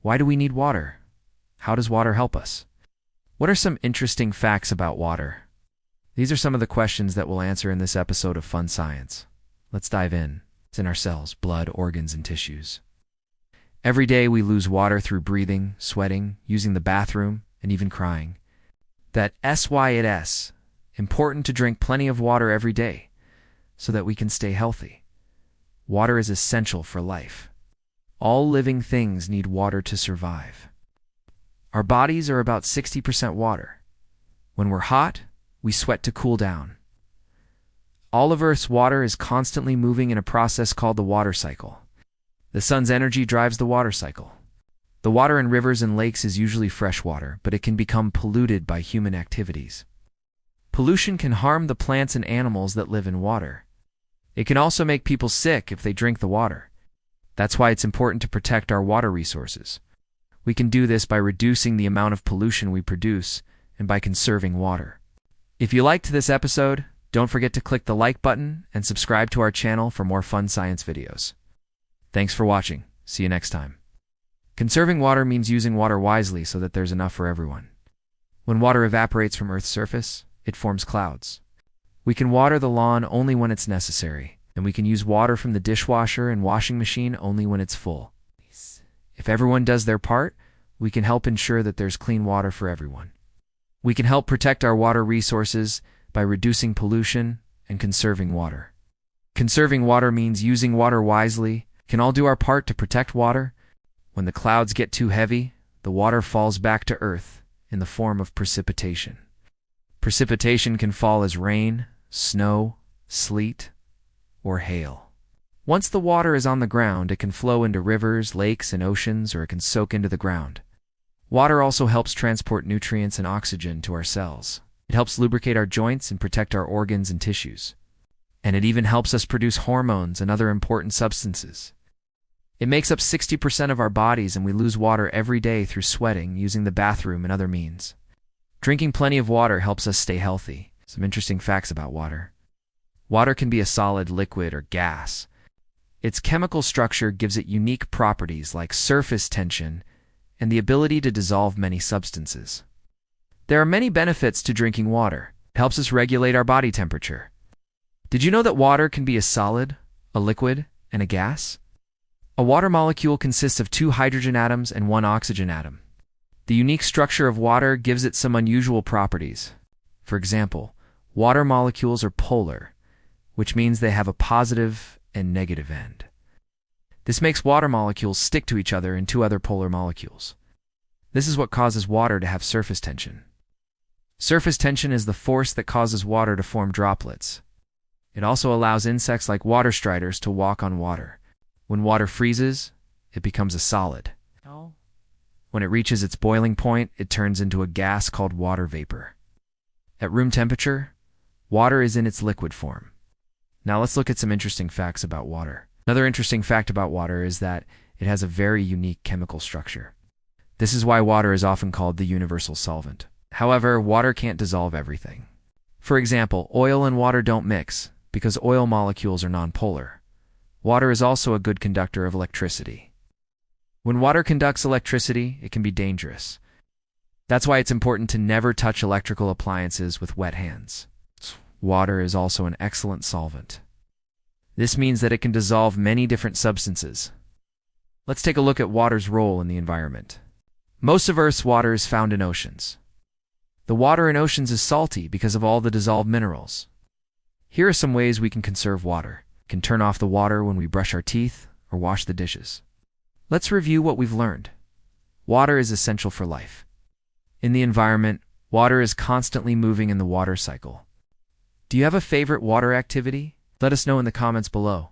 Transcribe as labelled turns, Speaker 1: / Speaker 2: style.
Speaker 1: Why do we need water? How does water help us? What are some interesting facts about water? These are some of the questions that we'll answer in this episode of Fun Science. Let's dive in. It's in our cells, blood, organs, and tissues. Every day we lose water through breathing, sweating, using the bathroom, and even crying. That's why it's important to drink plenty of water every day so that we can stay healthy. Water is essential for life. All living things need water to survive. Our bodies are about 60% water. When we're hot, we sweat to cool down. All of Earth's water is constantly moving in a process called the water cycle. The sun's energy drives the water cycle. The water in rivers and lakes is usually fresh water, but it can become polluted by human activities. Pollution can harm the plants and animals that live in water. It can also make people sick if they drink the water. That's why it's important to protect our water resources. We can do this by reducing the amount of pollution we produce and by conserving water. If you liked this episode, don't forget to click the like button and subscribe to our channel for more fun science videos. Thanks for watching. See you next time. Conserving water means using water wisely so that there's enough for everyone. When water evaporates from Earth's surface, it forms clouds. We can water the lawn only when it's necessary, and we can use water from the dishwasher and washing machine only when it's full. If everyone does their part, we can help ensure that there's clean water for everyone. We can help protect our water resources by reducing pollution and conserving water. Conserving water means using water wisely. Can all do our part to protect water? When the clouds get too heavy, the water falls back to Earth in the form of precipitation. Precipitation can fall as rain, snow, sleet, or hail. Once the water is on the ground, it can flow into rivers, lakes, and oceans, or it can soak into the ground. Water also helps transport nutrients and oxygen to our cells. It helps lubricate our joints and protect our organs and tissues. And it even helps us produce hormones and other important substances. It makes up 60% of our bodies, and we lose water every day through sweating, using the bathroom, and other means. Drinking plenty of water helps us stay healthy. Some interesting facts about water. Water can be a solid, liquid, or gas. Its chemical structure gives it unique properties like surface tension and the ability to dissolve many substances. There are many benefits to drinking water. It helps us regulate our body temperature. Did you know that water can be a solid, a liquid, and a gas? A water molecule consists of 2 hydrogen atoms and 1 oxygen atom. The unique structure of water gives it some unusual properties. For example, water molecules are polar, which means they have a positive and negative end. This makes water molecules stick to each other and 2 other polar molecules. This is what causes water to have surface tension. Surface tension is the force that causes water to form droplets. It also allows insects like water striders to walk on water. When water freezes, it becomes a solid. When it reaches its boiling point, it turns into a gas called water vapor. At room temperature, water is in its liquid form. Now let's look at some interesting facts about water. Another interesting fact about water is that it has a very unique chemical structure. This is why water is often called the universal solvent. However, water can't dissolve everything. For example, oil and water don't mix because oil molecules are nonpolar. Water is also a good conductor of electricity. When water conducts electricity, it can be dangerous. That's why it's important to never touch electrical appliances with wet hands. Water is also an excellent solvent. This means that it can dissolve many different substances. Let's take a look at water's role in the environment. Most of Earth's water is found in oceans. The water in oceans is salty because of all the dissolved minerals. Here are some ways we can conserve water. We can turn off the water when we brush our teeth or wash the dishes. Let's review what we've learned. Water is essential for life. In the environment, water is constantly moving in the water cycle. Do you have a favorite water activity? Let us know in the comments below.